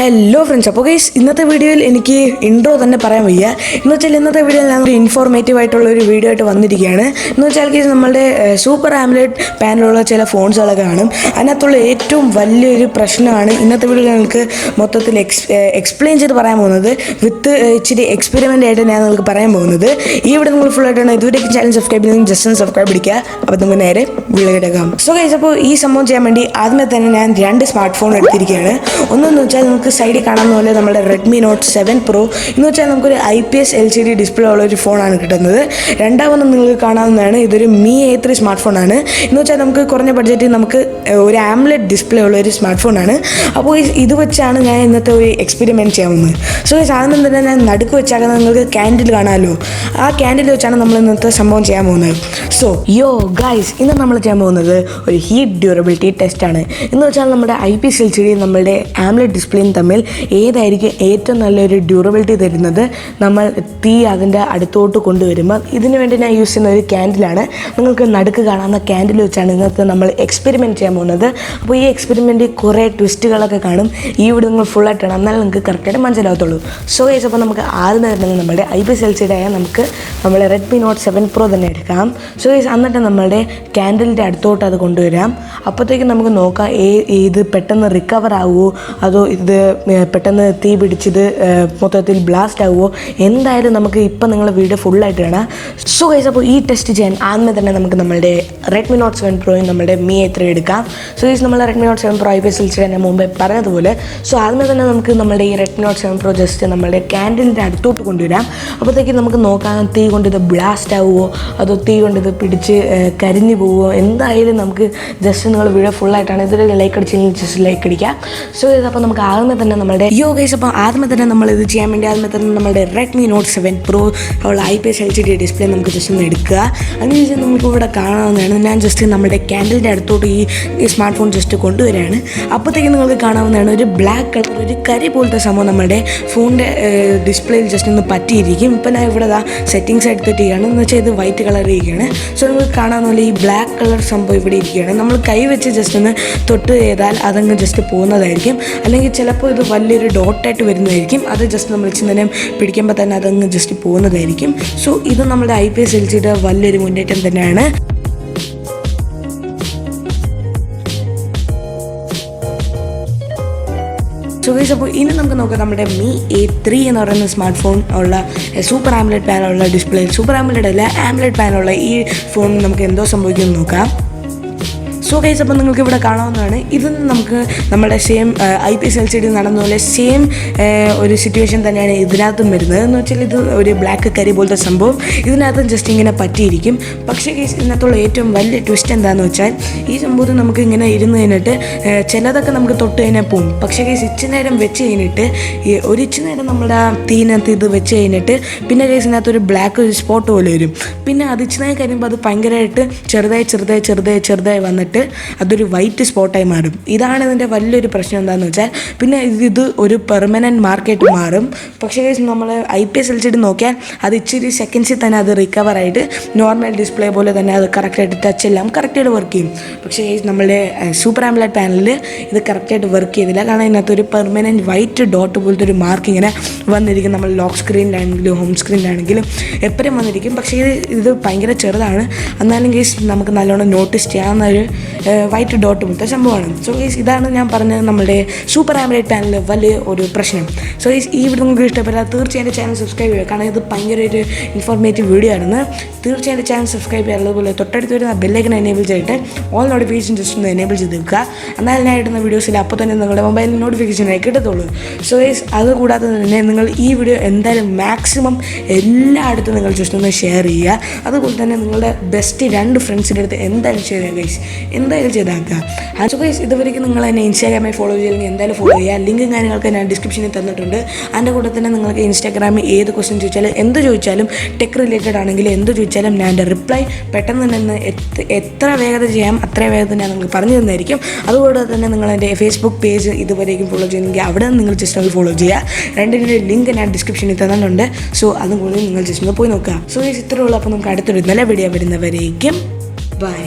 Hello friends, അപ്പോൾ guys ഇന്നത്തെ വീഡിയോയിൽ എനിക്ക് ഇൻട്രോ തന്നെ പറയാൻ വയ്യ. എന്ന് വെച്ചാൽ ഇന്നത്തെ വീഡിയോയിൽ ഞാൻ ഒരു ഇൻഫോർമേറ്റീവ് ആയിട്ടുള്ള ഒരു വീഡിയോ ആയിട്ട് വന്നിരിക്കുകയാണ്. എന്ന് വെച്ചാൽ ഗൈസ് നമ്മളുടെ സൂപ്പർ ആംലെഡ് പാനലുള്ള ചില ഫോൺസുകളൊക്കെ കാണും. അതിനകത്തുള്ള ഏറ്റവും വലിയൊരു പ്രശ്നമാണ് ഇന്നത്തെ വീഡിയോയിൽ നിങ്ങൾക്ക് മൊത്തത്തിൽ എക്സ്പ്ലെയിൻ ചെയ്ത് പറയാൻ പോകുന്നത്. വിത്ത് ഇച്ചിരി എക്സ്പെരിമെൻ്റ് ആയിട്ട് ഞാൻ നിങ്ങൾക്ക് പറയാൻ പോകുന്നത്. ഈ വീഡിയോ നിങ്ങൾ ഫുൾ ആയിട്ടാണ് ഇതുവരെയും ചാനൽ സബ്സ്ക്രൈബ് ചെയ്തെങ്കിൽ ജസ്റ്റ് ഒന്ന് സബ്സ്ക്രൈബ് അടിക്കുക. അപ്പോൾ നമുക്ക് നേരെ വീഡിയോയിലേക്കാം. സോ ഗൈസ്, അപ്പോൾ ഈ സംഭവം ചെയ്യാൻ വേണ്ടി ആദ്യമേ തന്നെ ഞാൻ 2 സ്മാർട്ട് ഫോൺ എടുത്തിരിക്കുകയാണ്. ഒന്നെന്ന് വെച്ചാൽ നമുക്ക് സൈഡിൽ കാണുന്ന പോലെ നമ്മുടെ റെഡ്മി നോട്ട് 7 Pro എന്ന് വെച്ചാൽ നമുക്കൊരു IPS LCD ഡിസ്പ്ലേ ഉള്ള ഒരു ഫോണാണ് കിട്ടുന്നത്. രണ്ടാമത് നിങ്ങൾക്ക് കാണാവുന്നതാണ്, ഇതൊരു Mi A3 സ്മാർട്ട് ഫോണാണ്. എന്ന് വെച്ചാൽ നമുക്ക് കുറഞ്ഞ ബഡ്ജറ്റിൽ നമുക്ക് ഒരു ആംലെഡ് ഡിസ്പ്ലേ ഉള്ള ഒരു സ്മാർട്ട് ഫോണാണ്. അപ്പോൾ ഇത് വെച്ചാണ് ഞാൻ ഇന്നത്തെ ഒരു എക്സ്പെരിമെൻറ്റ് ചെയ്യാൻ പോകുന്നത്. സോ സാധനം തന്നെ ഞാൻ നടുക്ക് വെച്ചാൽ നിങ്ങൾക്ക് ക്യാൻഡിൽ കാണാമല്ലോ, ആ ക്യാൻഡിൽ വെച്ചാണ് നമ്മൾ ഇന്നത്തെ സംഭവം ചെയ്യാൻ പോകുന്നത്. സോ ഗൈസ്, ഇന്ന് നമ്മൾ ചെയ്യാൻ പോകുന്നത് ഒരു ഹീറ്റ് ഡ്യൂറബിലിറ്റി ടെസ്റ്റാണ്. എന്ന് വെച്ചാൽ നമ്മുടെ IPS LCD നമ്മളുടെ ആംലെഡ് ഡിസ്പ്ലേയും തമ്മിൽ ഏതായിരിക്കും ഏറ്റവും നല്ലൊരു ഡ്യൂറബിലിറ്റി തരുന്നത് നമ്മൾ തീ അതിൻ്റെ അടുത്തോട്ട് കൊണ്ടുവരുമ്പോൾ. ഇതിനു വേണ്ടി ഞാൻ യൂസ് ചെയ്യുന്ന ഒരു ക്യാൻഡിലാണ്. നിങ്ങൾക്ക് നടുക്ക് കാണാവുന്ന ക്യാൻഡിൽ വെച്ചാണ് ഇന്നത്തെ നമ്മൾ എക്സ്പെരിമെൻറ്റ് ചെയ്യാൻ പോകുന്നത്. അപ്പോൾ ഈ എക്സ്പെരിമെൻറ്റിൽ കുറേ ട്വിസ്റ്റുകളൊക്കെ കാണും. ഈ വീഡിയോ നിങ്ങൾ ഫുള്ളായിട്ടാണ്, എന്നാലും നിങ്ങൾക്ക് കറക്റ്റായിട്ട് മനസ്സിലാവത്തുള്ളൂ. സോ ഗൈസ്, അപ്പോൾ നമുക്ക് ആദ്യം തന്നെ നമ്മുടെ IPS LCD ആയ നമുക്ക് നമ്മുടെ റെഡ്മി നോട്ട് 7 Pro തന്നെ എടുക്കാം. സോ ഗൈസ്, എന്നിട്ട് നമ്മളുടെ ക്യാൻഡിലിൻ്റെ അടുത്തോട്ട് അത് കൊണ്ടുവരാം. അപ്പോഴത്തേക്കും നമുക്ക് നോക്കാം ഇത് പെട്ടെന്ന് റിക്കവർ ആവുമോ, അതോ ഇത് പെട്ടെന്ന് തീ പിടിച്ചത് മൊത്തത്തിൽ ബ്ലാസ്റ്റ് ആവുമോ. എന്തായാലും നമുക്ക് ഇപ്പം നിങ്ങൾ വീഡിയോ ഫുള്ളായിട്ട് കാണാം. സോ ഗൈസ്, അപ്പോൾ ഈ ടെസ്റ്റ് ചെയ്യാൻ ആദ്യമേ തന്നെ നമുക്ക് നമ്മുടെ റെഡ്മി നോട്ട് 7 Proയും നമ്മുടെ Mi A3 എടുക്കാം. സോ ഗൈസ്, നമ്മൾ Redmi not 7 Pro IPS LCD ഞാൻ മുമ്പേ പറഞ്ഞതുപോലെ. സോ ആദ്യമേ തന്നെ നമുക്ക് നമ്മുടെ ഈ റെഡ്മി നോട്ട് 7 Pro ജസ്റ്റ് നമ്മുടെ ക്യാൻഡിലിൻ്റെ അടുത്തോട്ട് കൊണ്ടുവരാം. അപ്പോഴത്തേക്കും നമുക്ക് നോക്കാം തീ കൊണ്ട് ഇത് ബ്ലാസ്റ്റ് ആവുമോ, അതോ തീ കൊണ്ട് ഇത് പിടിച്ച് കരിഞ്ഞു പോവുമോ. എന്തായാലും നമുക്ക് ജസ്റ്റ് നിങ്ങൾ വീഡിയോ ഫുള്ളായിട്ടാണ്. ഇതൊരു ലൈക്ക് അടിച്ചെങ്കിൽ ജസ്റ്റ് ലൈക്ക് അടിക്കുക. സോ ഇത് അപ്പോൾ നമുക്ക് ആദ്യമേ തന്നെ നമ്മുടെ ഗൈസ്, അപ്പോൾ ആദ്യമേ തന്നെ നമ്മൾ ഇത് ചെയ്യാൻ വേണ്ടി ആദ്യമേ തന്നെ നമ്മുടെ റെഡ്മി നോട്ട് 7 Pro ഉള്ള IPS LCD ഡിസ്പ്ലേ നമുക്ക് ജസ്റ്റ് ഒന്ന് എടുക്കുക. അതിനുശേഷം നമുക്ക് ഇവിടെ കാണാവുന്നതാണ്, ഞാൻ ജസ്റ്റ് നമ്മുടെ ക്യാൻഡിലിൻ്റെ അടുത്തോട്ട് ഈ സ്മാർട്ട് ഫോൺ ജസ്റ്റ് കൊണ്ടുവരികയാണ്. അപ്പോഴത്തേക്കും നിങ്ങൾക്ക് കാണാവുന്നതാണ് ഒരു ബ്ലാക്ക് കളർ, ഒരു കരി പോലത്തെ സംഭവം നമ്മുടെ ഫോണിൻ്റെ ഡിസ്പ്ലേയിൽ ജസ്റ്റ് ഒന്ന് പറ്റിയിരിക്കും. ഇപ്പം ഞാൻ ഇവിടെ സെറ്റിങ്സ് എടുത്തിട്ടിരിക്കുകയാണ്. എന്ന് വെച്ചാൽ ഇത് വൈറ്റ് കളർ ഇരിക്കുകയാണ്. സോ നിങ്ങൾക്ക് കാണാവുന്ന പോലെ ഈ ബ്ലാക്ക് കളർ സംഭവം ഇവിടെ ഇരിക്കുകയാണ്. നമ്മൾ കൈ വെച്ച് ജസ്റ്റ് ഒന്ന് തൊട്ട് ചെയ്താൽ അതങ്ങ് ജസ്റ്റ് പോകുന്നതായിരിക്കും. അല്ലെങ്കിൽ ചിലപ്പോൾ ഇത് വലിയൊരു ഡോട്ടായിട്ട് വരുന്നതായിരിക്കും. അത് ജസ്റ്റ് നമ്മൾ ഇച്ചിരി പിടിക്കുമ്പോൾ തന്നെ അതങ്ങ് ജസ്റ്റ് പോകുന്നതായിരിക്കും. സോ ഇത് നമ്മുടെ IPS LCD വലിയൊരു മുന്നേറ്റം തന്നെയാണ്. സോ ഗൈസ്, അപ്പോൾ ഇനി നമുക്ക് നോക്കാം നമ്മുടെ Mi A3 എന്ന് പറയുന്ന സ്മാർട്ട് ഫോൺ ഉള്ള സൂപ്പർ ആംലെഡ് പാനുള്ള ഡിസ്പ്ലേ, സൂപ്പർ ആംലെഡ് അല്ല ആംലെഡ് പാനുള്ള ഈ ഫോൺ നമുക്ക് എന്തോ സംഭവിക്കുമെന്ന് നോക്കാം. സോ ഗൈസ്, അപ്പോൾ നിങ്ങൾക്ക് ഇവിടെ കാണാവുന്നതാണ്, ഇത് നമുക്ക് നമ്മുടെ സെയിം IPS LCD നടന്ന പോലെ സെയിം ഒരു സിറ്റുവേഷൻ തന്നെയാണ് ഇതിനകത്തും വരുന്നത്. എന്ന് വെച്ചാൽ ഇത് ഒരു ബ്ലാക്ക് കരി പോലത്തെ സംഭവം ഇതിനകത്തും ജസ്റ്റ് ഇങ്ങനെ പറ്റിയിരിക്കും. പക്ഷേ ഗൈസ്, ഇതിനകത്തുള്ള ഏറ്റവും വലിയ ട്വിസ്റ്റ് എന്താണെന്ന് വെച്ചാൽ ഈ സംഭവത്തിൽ നമുക്ക് ഇങ്ങനെ ഇരുന്ന് കഴിഞ്ഞിട്ട് ചിലതൊക്കെ നമുക്ക് തൊട്ട് കഴിഞ്ഞാൽ പോകും. പക്ഷേ ഗൈസ്, ഇച്ചിരി നേരം വെച്ച് കഴിഞ്ഞിട്ട് ഒരു ഇച്ചിരി നേരം നമ്മുടെ തീനകത്ത് ഇത് വെച്ച് കഴിഞ്ഞിട്ട് പിന്നെ ഗൈസ് ഇതിനകത്ത് ഒരു ബ്ലാക്ക് ഒരു സ്പോട്ട് പോലെ വരും. പിന്നെ അത് ഇച്ചിരി നേരം കഴിയുമ്പോൾ അത് ഭയങ്കരമായിട്ട് ചെറുതായി വന്നിട്ട് അതൊരു വൈറ്റ് സ്പോട്ടായി മാറും. ഇതാണ് ഇതിൻ്റെ വലിയൊരു പ്രശ്നം. എന്താണെന്ന് വെച്ചാൽ പിന്നെ ഇത് ഒരു പെർമനൻറ്റ് മാർക്കായിട്ട് മാറും. പക്ഷേ നമ്മൾ IPS LCD നോക്കിയാൽ അത് ഇച്ചിരി സെക്കൻഡ്സിൽ തന്നെ അത് റിക്കവറായിട്ട് നോർമൽ ഡിസ്പ്ലേ പോലെ തന്നെ അത് കറക്റ്റായിട്ട് ടച്ച് എല്ലാം കറക്റ്റായിട്ട് വർക്ക് ചെയ്യും. പക്ഷേ നമ്മളുടെ സൂപ്പർ ആംലെഡ് പാനലിൽ ഇത് കറക്റ്റായിട്ട് വർക്ക് ചെയ്തില്ല. കാരണം ഇതിനകത്തൊരു പെർമനൻറ്റ് വൈറ്റ് ഡോട്ട് പോലത്തെ ഒരു മാർക്ക് ഇങ്ങനെ വന്നിരിക്കും. നമ്മൾ ലോക്ക് സ്ക്രീനിലാണെങ്കിലും ഹോം സ്ക്രീനിലാണെങ്കിലും എപ്പോഴും വന്നിരിക്കും. പക്ഷേ ഇത് ഭയങ്കര ചെറുതാണ്. എന്നാലും കേസ് നമുക്ക് നല്ലോണം നോട്ടീസ് ചെയ്യാവുന്ന ഒരു വൈറ്റ് ഡോട്ട് പോലത്തെ സംഭവമാണ്. സോ ഗൈസ്, ഇതാണ് ഞാൻ പറഞ്ഞത് നമ്മുടെ സൂപ്പർ ആംലെഡ് പാനലിൽ വലിയ ഒരു പ്രശ്നം. സോ ഗൈസ്, ഈ വീഡിയോ നിങ്ങൾക്ക് ഇഷ്ടപ്പെട്ടാൽ തീർച്ചയായും ചാനൽ സബ്സ്ക്രൈബ് ചെയ്യുക. കാരണം ഇത് ഭയങ്കര ഒരു ഇൻഫോർമേറ്റീവ് വീഡിയോ ആണ്. തീർച്ചയായും ചാനൽ സബ്സ്ക്രൈബ് ചെയ്യുക. അതുപോലെ തൊട്ടടുത്ത് വരുന്ന ബെല്ലൈക്കൺ എനേബിൾ ചെയ്തിട്ട് ഓൾ നോട്ടിഫിക്കേഷൻ ജസ്റ്റ് ഒന്ന് എനേബിൾ ചെയ്ത് വെക്കുക. എന്നാൽ ഞാൻ ഇടുന്ന വീഡിയോസിൽ അപ്പോൾ തന്നെ നിങ്ങളുടെ മൊബൈലിൽ നോട്ടിഫിക്കേഷനായി കിട്ടത്തുള്ളൂ. സോ ഗൈസ്, അതുകൂടാതെ തന്നെ നിങ്ങൾ ഈ വീഡിയോ എന്തായാലും മാക്സിമം എല്ലായിടത്തും നിങ്ങൾ ജസ്റ്റ് ഒന്ന് ഷെയർ ചെയ്യുക. അതുപോലെ തന്നെ നിങ്ങളുടെ ബെസ്റ്റ് 2 ഫ്രണ്ട്സിൻ്റെ അടുത്ത് എന്തായാലും ഷെയർ ചെയ്യുക ഗൈസ്, എന്തായാലും ചെയ്താക്കുക. സോ ഗൈസ്, ഇതുവരെയ്ക്കും നിങ്ങൾ എന്നെ ഇൻസ്റ്റാഗ്രാമിൽ ഫോളോ ചെയ്തെങ്കിൽ എന്തായാലും ഫോളോ ചെയ്യുക. ലിങ്കും കാര്യങ്ങളൊക്കെ ഞാൻ ഡിസ്ക്രിപ്ഷനിൽ തന്നിട്ടുണ്ട്. അതിൻ്റെ കൂടെ തന്നെ നിങ്ങൾക്ക് ഇൻസ്റ്റാഗ്രാമിൽ ഏത് ക്വസ്റ്റ്യൻ ചോദിച്ചാലും എന്ത് ചോദിച്ചാലും ടെക് റിലേറ്റഡ് ആണെങ്കിൽ എന്ത് ചോദിച്ചാലും ഞാൻ എൻ്റെ റിപ്ലൈ പെട്ടെന്ന് തന്നെ എത്ര വേഗത ചെയ്യാം അത്ര വേഗത ഞാൻ നിങ്ങൾക്ക് പറഞ്ഞു തന്നായിരിക്കും. അതുകൂടെ തന്നെ നിങ്ങൾ എൻ്റെ ഫേസ്ബുക്ക് പേജ് ഇതുവരെയും ഫോളോ ചെയ്യുന്നെങ്കിൽ അവിടെ നിങ്ങൾ ജസ്റ്റ് ഒന്ന് ഫോളോ ചെയ്യുക. രണ്ടിൻ്റെ ലിങ്ക് ഞാൻ ഡിസ്ക്രിപ്ഷനിൽ തന്നിട്ടുണ്ട്. സോ അതും കൂടി നിങ്ങൾ ജസ്റ്റ് ഒന്ന് പോയി നോക്കുക. സോ ഗൈസ്, ഇത്രയേ ഉള്ളൂ. അപ്പോൾ നമുക്ക് അടുത്തൊരു നല്ല വീഡിയോ വരുന്നവരേക്കും ബൈ.